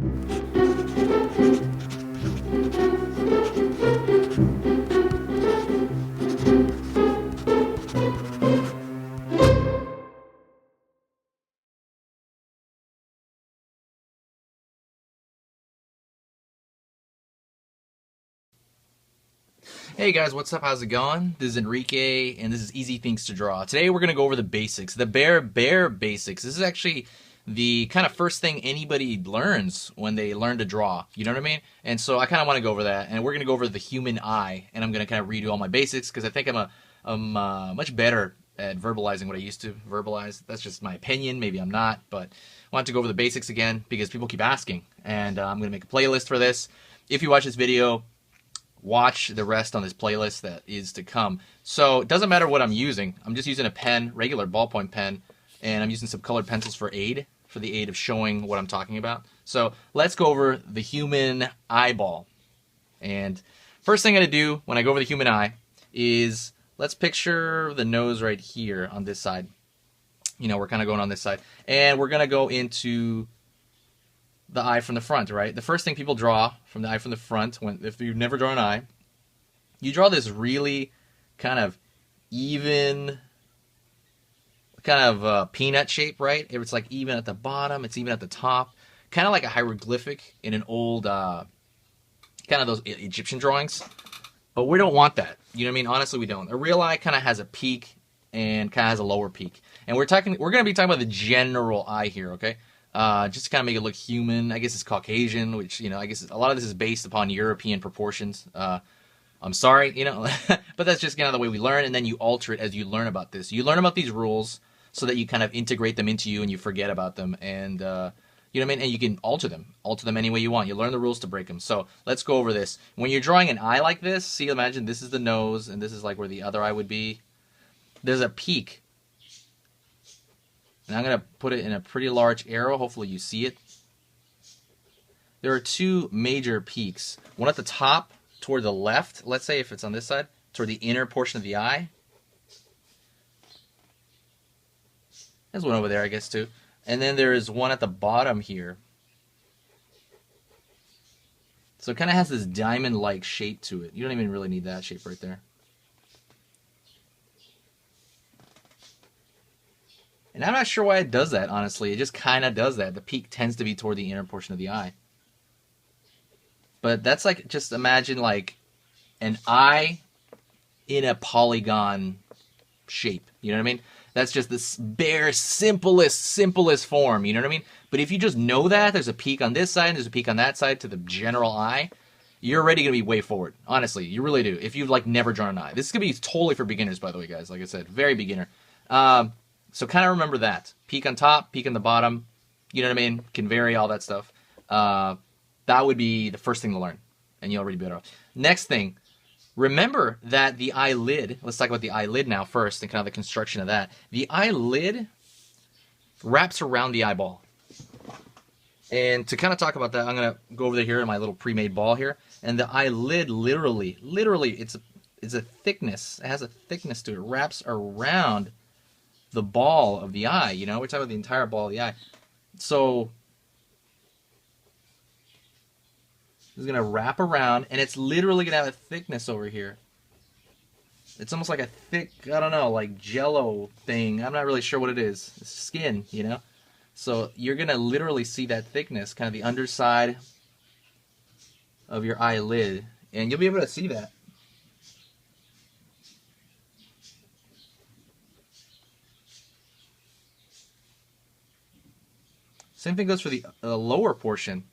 Hey guys, what's up? How's it going? This is Enrique, and this is Easy Things to Draw. Today we're going to go over the basics, the bare basics. This is actually the kind of first thing anybody learns when they learn to draw. You know what I mean? And so I kind of want to go over that, and we're going to go over the human eye, and I'm going to kind of redo all my basics because I think I'm much better at verbalizing what I used to verbalize. That's just my opinion. Maybe I'm not, but I want to go over the basics again because people keep asking, and I'm going to make a playlist for this. If you watch this video, watch the rest on this playlist that is to come. So it doesn't matter what I'm using. I'm just using a pen, regular ballpoint pen, and I'm using some colored pencils for the aid of showing what I'm talking about. So let's go over the human eyeball. And first thing I'm going to do when I go over the human eye is let's picture the nose right here on this side. You know, we're kind of going on this side. And we're going to go into the eye from the front, right? The first thing people draw from the eye from the front, if you've never drawn an eye, you draw this really kind of even, kind of peanut shape, right? It's like even at the bottom, it's even at the top, kind of like a hieroglyphic in an old, kind of those Egyptian drawings. But we don't want that. You know what I mean? Honestly, we don't. A real eye kind of has a peak and kind of has a lower peak. And we're going to be talking about the general eye here, okay? Just to kind of make it look human. I guess it's Caucasian, which, you know, I guess a lot of this is based upon European proportions. I'm sorry, you know, but that's just kind of the way we learn, and then you alter it as you learn about this. You learn about these rules so that you kind of integrate them into you and you forget about them, and, you know what I mean? And you can alter them any way you want. You learn the rules to break them. So let's go over this. When you're drawing an eye like this, see, imagine this is the nose, and this is like where the other eye would be. There's a peak. And I'm going to put it in a pretty large arrow. Hopefully you see it. There are two major peaks. One at the top toward the left. Let's say if it's on this side, toward the inner portion of the eye. There's one over there, I guess, too. And then there is one at the bottom here. So it kind of has this diamond-like shape to it. You don't even really need that shape right there. And I'm not sure why it does that, honestly. It just kind of does that. The peak tends to be toward the inner portion of the eye. But that's like, just imagine like an eye in a polygon shape. You know what I mean? That's just this bare, simplest form. You know what I mean? But if you just know that there's a peak on this side and there's a peak on that side to the general eye, you're already going to be way forward. Honestly, you really do. If you've like never drawn an eye. This is going to be totally for beginners, by the way, guys. Like I said, very beginner. So kind of remember that. Peak on top, peak on the bottom. You know what I mean? Can vary, all that stuff. That would be the first thing to learn. And you'll already be better off. Next thing, remember that the eyelid, let's talk about the eyelid now first and kind of the construction of that. The eyelid wraps around the eyeball. And to kind of talk about that, I'm going to go over here in my little pre-made ball here. And the eyelid literally, it's a thickness. It has a thickness to it. It wraps around the ball of the eye, you know? We're talking about the entire ball of the eye. So it's going to wrap around, and it's literally going to have a thickness over here. It's almost like a thick, I don't know, like jello thing. I'm not really sure what it is. It's skin, you know? So you're going to literally see that thickness, kind of the underside of your eyelid, and you'll be able to see that. Same thing goes for the lower portion.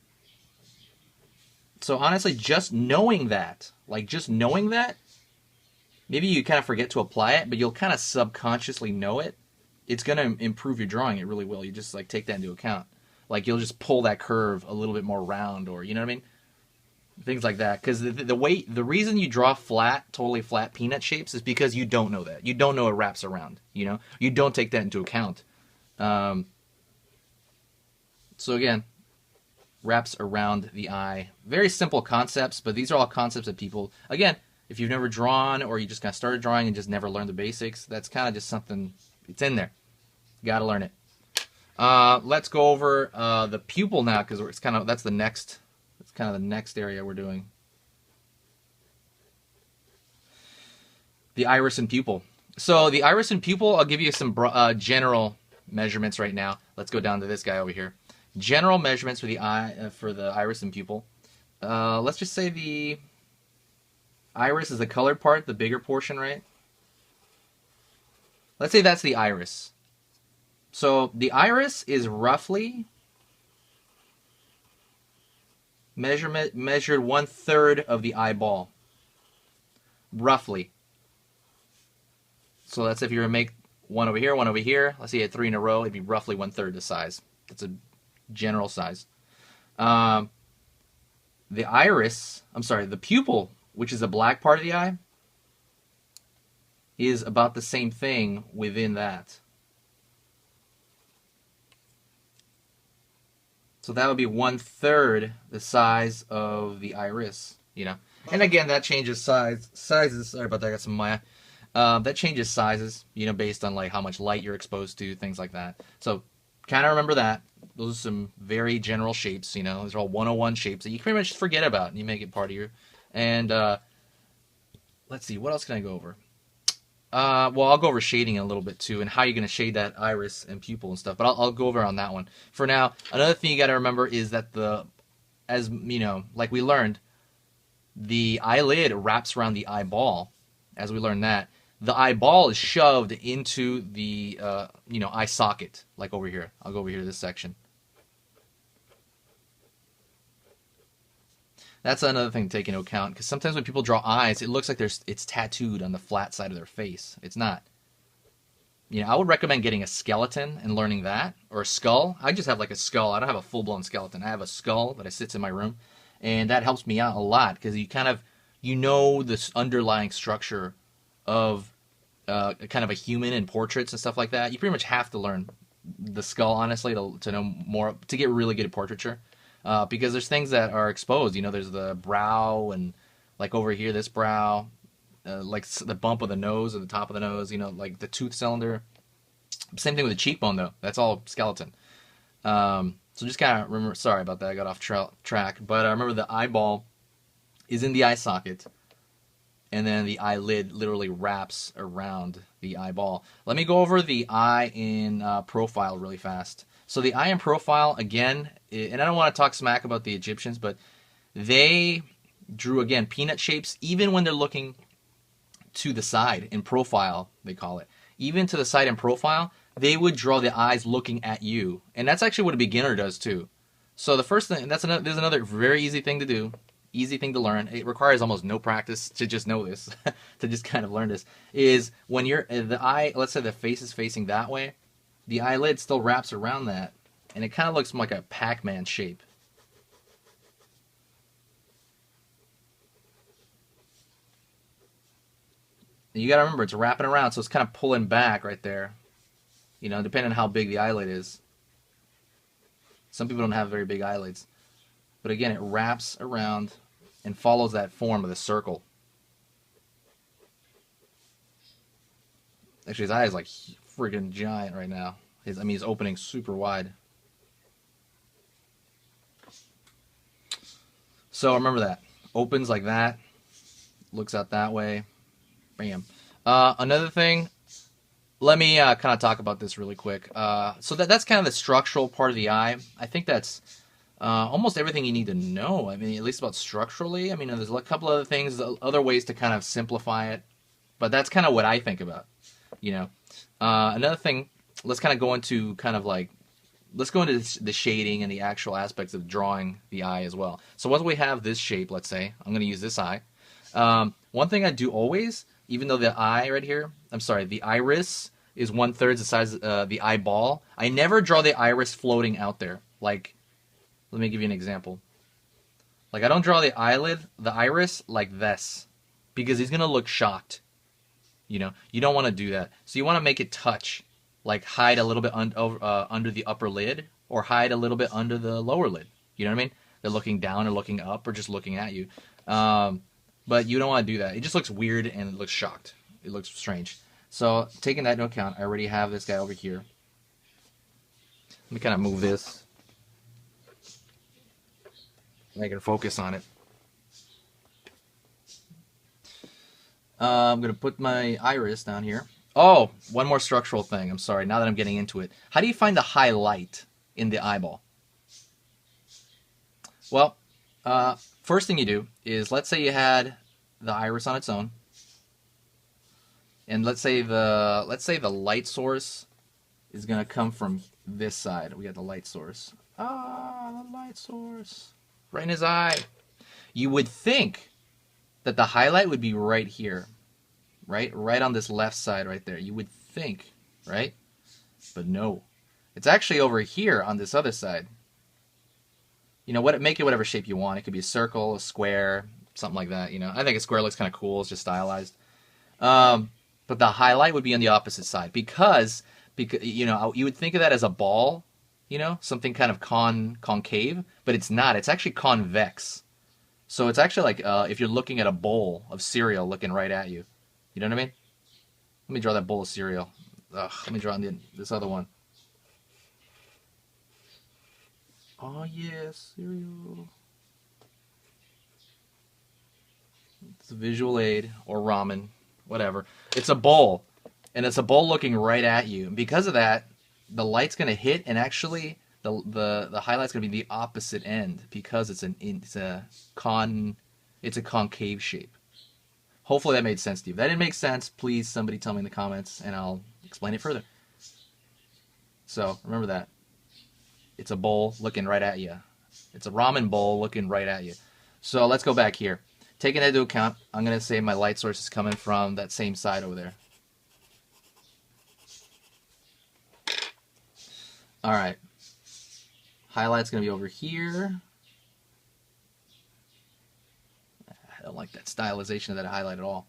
So honestly, just knowing that, maybe you kind of forget to apply it, but you'll kind of subconsciously know it. It's going to improve your drawing. It really will. You just like take that into account. Like you'll just pull that curve a little bit more round, or you know what I mean? Things like that. Because the reason you draw totally flat peanut shapes is because you don't know that. You don't know it wraps around. You know, you don't take that into account. So again, wraps around the eye. Very simple concepts, but these are all concepts that people, again, if you've never drawn or you just kind of started drawing and just never learned the basics, that's kind of just something, it's in there. You got to learn it. Let's go over the pupil now, because it's kind of that's the next. It's kind of the next area we're doing. The iris and pupil. So the iris and pupil, I'll give you some general measurements right now. Let's go down to this guy over here. General measurements for the eye, for the iris and pupil. Let's just say the iris is the colored part, the bigger portion, right? Let's say that's the iris. So the iris is roughly measured 1/3 of the eyeball. Roughly. So that's if you were to make one over here, one over here. Let's say you had 3 in a row, it'd be roughly 1/3 the size. That's a general size. The iris, I'm sorry, the pupil, which is the black part of the eye, is about the same thing within that. So that would be 1/3 the size of the iris, you know. And again, that changes sizes. Sorry about that, I got some Maya. That changes sizes, you know, based on like how much light you're exposed to, things like that. So kind of remember that. Those are some very general shapes, you know. Those are all 101 shapes that you pretty much forget about and you make it part of your. And let's see, what else can I go over? Well, I'll go over shading in a little bit too, and how you're going to shade that iris and pupil and stuff. But I'll go over on that one. For now, another thing you got to remember is that as you know, like we learned, the eyelid wraps around the eyeball. As we learned that, the eyeball is shoved into the eye socket, like over here. I'll go over here to this section. That's another thing to take into account, because sometimes when people draw eyes, it looks like it's tattooed on the flat side of their face. It's not. You know, I would recommend getting a skeleton and learning that, or a skull. I just have like a skull. I don't have a full-blown skeleton. I have a skull that sits in my room, and that helps me out a lot, because you know this underlying structure of kind of a human in portraits and stuff like that. You pretty much have to learn the skull, honestly, to know more, to get really good at portraiture. Because there's things that are exposed. You know, there's the brow, and like over here, this brow, like the bump of the nose or the top of the nose, you know, like the tooth cylinder. Same thing with the cheekbone, though. That's all skeleton. So just kind of remember, sorry about that, I got off track. But I remember the eyeball is in the eye socket, and then the eyelid literally wraps around the eyeball. Let me go over the eye in profile really fast. So the eye in profile, again, and I don't want to talk smack about the Egyptians, but they drew, again, peanut shapes, even when they're looking to the side in profile, they call it. Even to the side in profile, they would draw the eyes looking at you. And that's actually what a beginner does too. So the first thing, there's another very easy thing to do, easy thing to learn. It requires almost no practice to just know this, to just kind of learn this, is when the eye, let's say the face is facing that way, the eyelid still wraps around that, and it kind of looks like a Pac-Man shape. And you got to remember, it's wrapping around, so it's kind of pulling back right there. You know, depending on how big the eyelid is. Some people don't have very big eyelids. But again, it wraps around and follows that form of the circle. Actually, his eye is like friggin' giant right now. He's opening super wide. So remember that. Opens like that. Looks out that way. Bam. Another thing, let me kind of talk about this really quick. So that's kind of the structural part of the eye. I think that's almost everything you need to know. I mean, at least about structurally. I mean, there's a couple other things, other ways to kind of simplify it. But that's kind of what I think about, you know. Another thing, let's kind of go into let's go into the shading and the actual aspects of drawing the eye as well. So once we have this shape, let's say, I'm going to use this eye. One thing I do always, even though the eye right here, the iris is 1/3 the size of the eyeball, I never draw the iris floating out there. Like, let me give you an example. Like, I don't draw the iris like this, because he's going to look shocked. You know, you don't want to do that. So you want to make it touch, like hide a little bit under the upper lid, or hide a little bit under the lower lid. You know what I mean? They're looking down or looking up or just looking at you. But you don't want to do that. It just looks weird and it looks shocked. It looks strange. So taking that into account, I already have this guy over here. Let me kind of move this. I can focus on it. I'm going to put my iris down here. Oh, one more structural thing. I'm sorry, now that I'm getting into it. How do you find the highlight in the eyeball? Well, first thing you do is, let's say you had the iris on its own. And let's say the light source is going to come from this side. We got the light source. Ah, the light source. Right in his eye. You would think that the highlight would be right here. Right on this left side right there. You would think, right? But no. It's actually over here on this other side. You know what? Make it whatever shape you want. It could be a circle, a square, something like that. You know, I think a square looks kind of cool. It's just stylized. But the highlight would be on the opposite side because you know, you would think of that as a ball, you know, something kind of concave, but it's not. It's actually convex. So it's actually like if you're looking at a bowl of cereal looking right at you. You know what I mean? Let me draw that bowl of cereal. Ugh, let me draw this other one. Oh yes, cereal. It's a visual aid or ramen, whatever. It's a bowl, and it's a bowl looking right at you. And because of that, the light's gonna hit, and actually the highlight's gonna be the opposite end because it's a concave shape. Hopefully that made sense to you. If that didn't make sense, please somebody tell me in the comments and I'll explain it further. So remember that. It's a bowl looking right at you. It's a ramen bowl looking right at you. So let's go back here. Taking that into account, I'm going to say my light source is coming from that same side over there. Alright. Highlight's going to be over here. I don't like that stylization of that highlight at all.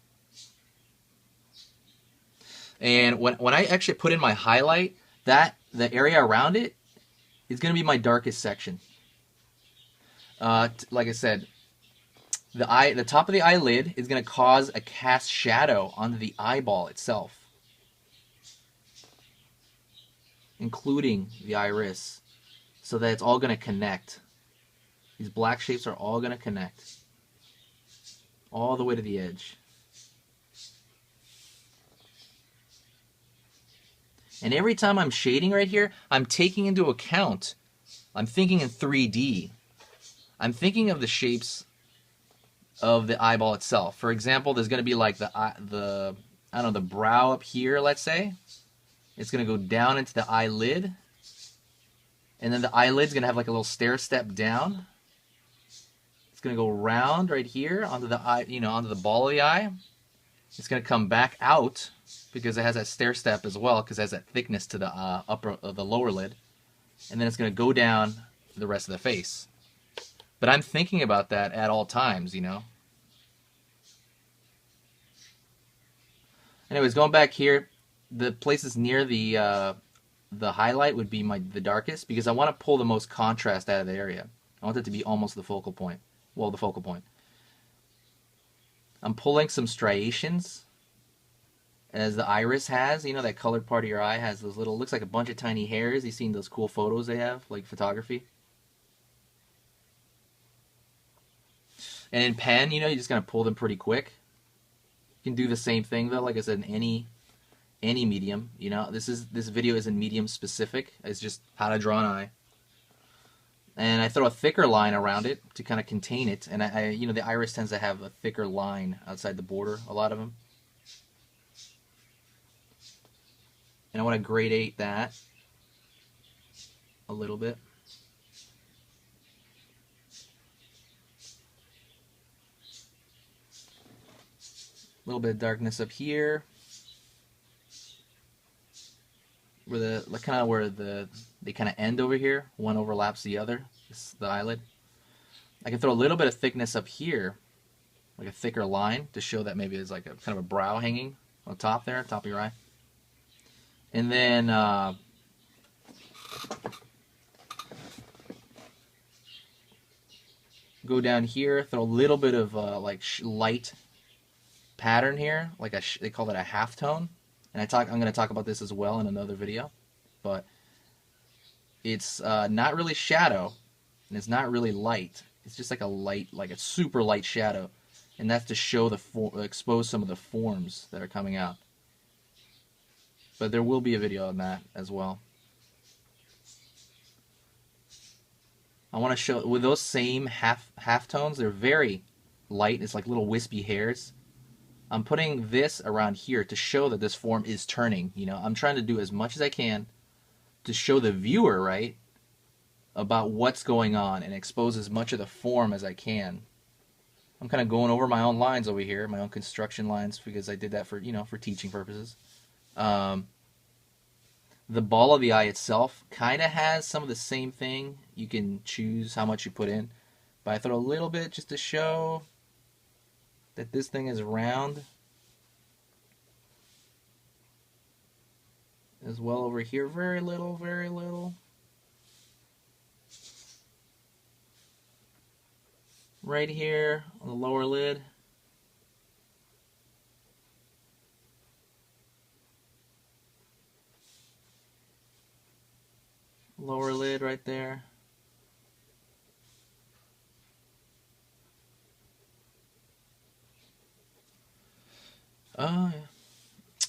And when I actually put in my highlight, the area around it is going to be my darkest section. Like I said, the top of the eyelid is going to cause a cast shadow onto the eyeball itself, including the iris, so that it's all going to connect. These black shapes are all going to connect all the way to the edge. And every time I'm shading right here, I'm taking into account, I'm thinking in 3D. I'm thinking of the shapes of the eyeball itself. For example, there's going to be like I don't know, the brow up here, let's say. It's going to go down into the eyelid. And then the eyelid's going to have like a little stair step down. It's going to go round right here onto the eye, you know, onto the ball of the eye. It's going to come back out because it has that stair step as well, because it has that thickness to the the lower lid. And then it's going to go down the rest of the face. But I'm thinking about that at all times, you know. Anyways, going back here, the places near the highlight would be the darkest, because I want to pull the most contrast out of the area. I want it to be almost the focal point. Well, the focal point. I'm pulling some striations, as the iris has. You know, that colored part of your eye has those little, looks like a bunch of tiny hairs. You've seen those cool photos they have, like photography. And in pen, you know, you're just going to pull them pretty quick. You can do the same thing, though, like I said, in any medium. You know, this video isn't medium specific. It's just how to draw an eye. And I throw a thicker line around it to kind of contain it. And you know, the iris tends to have a thicker line outside the border, a lot of them. And I want to gradate that a little bit. A little bit of darkness up here, where they kind of end over here. One overlaps the other. This is the eyelid. I can throw a little bit of thickness up here, like a thicker line, to show that maybe there's like a kind of a brow hanging on top there, top of your eye. And then go down here, throw a little bit of like light pattern here, like they call it a halftone. And I'm going to talk about this as well in another video. But It's not really shadow, and it's not really light. It's just like a light, like a super light shadow, and that's to show expose some of the forms that are coming out. But there will be a video on that as well. I want to show with those same halftones. They're very light. It's like little wispy hairs. I'm putting this around here to show that this form is turning. You know, I'm trying to do as much as I can to show the viewer, right, about what's going on and expose as much of the form as I can. I'm kind of going over my own lines over here, my own construction lines, because I did that for, you know, for teaching purposes. The ball of the eye itself kind of has some of the same thing. You can choose how much you put in, but I throw a little bit just to show that this thing is round. As well over here, very little, very little. Right here on the lower lid. Lower lid right there. Oh, yeah.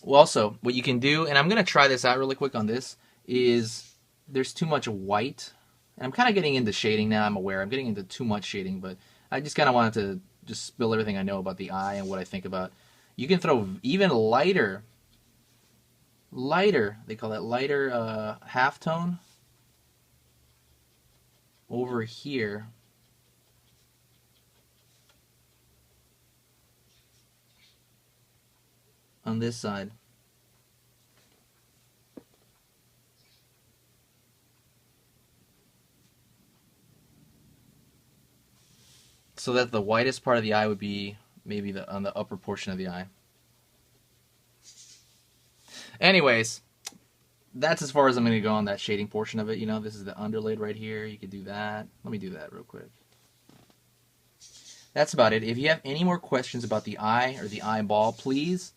Well, also, what you can do, and I'm going to try this out really quick on this, is there's too much white. And I'm kind of getting into shading now, I'm aware. I'm getting into too much shading, but I just kind of wanted to just spill everything I know about the eye and what I think about. You can throw even lighter, they call that lighter halftone, over here. On this side. So that the whitest part of the eye would be maybe on the upper portion of the eye. Anyways, that's as far as I'm going to go on that shading portion of it. You know, this is the underlid right here. You could do that. Let me do that real quick. That's about it. If you have any more questions about the eye or the eyeball, please...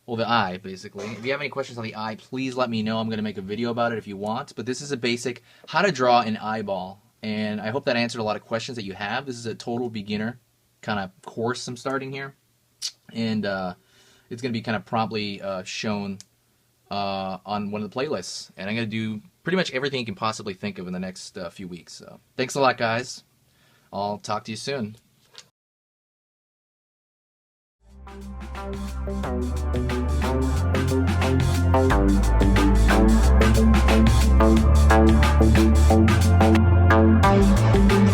Well, the eye, basically. If you have any questions on the eye, please let me know. I'm going to make a video about it if you want. But this is a basic how to draw an eyeball. And I hope that answered a lot of questions that you have. This is a total beginner kind of course I'm starting here. And it's going to be kind of promptly shown on one of the playlists. And I'm going to do pretty much everything you can possibly think of in the next few weeks. So thanks a lot, guys. I'll talk to you soon. Thank you.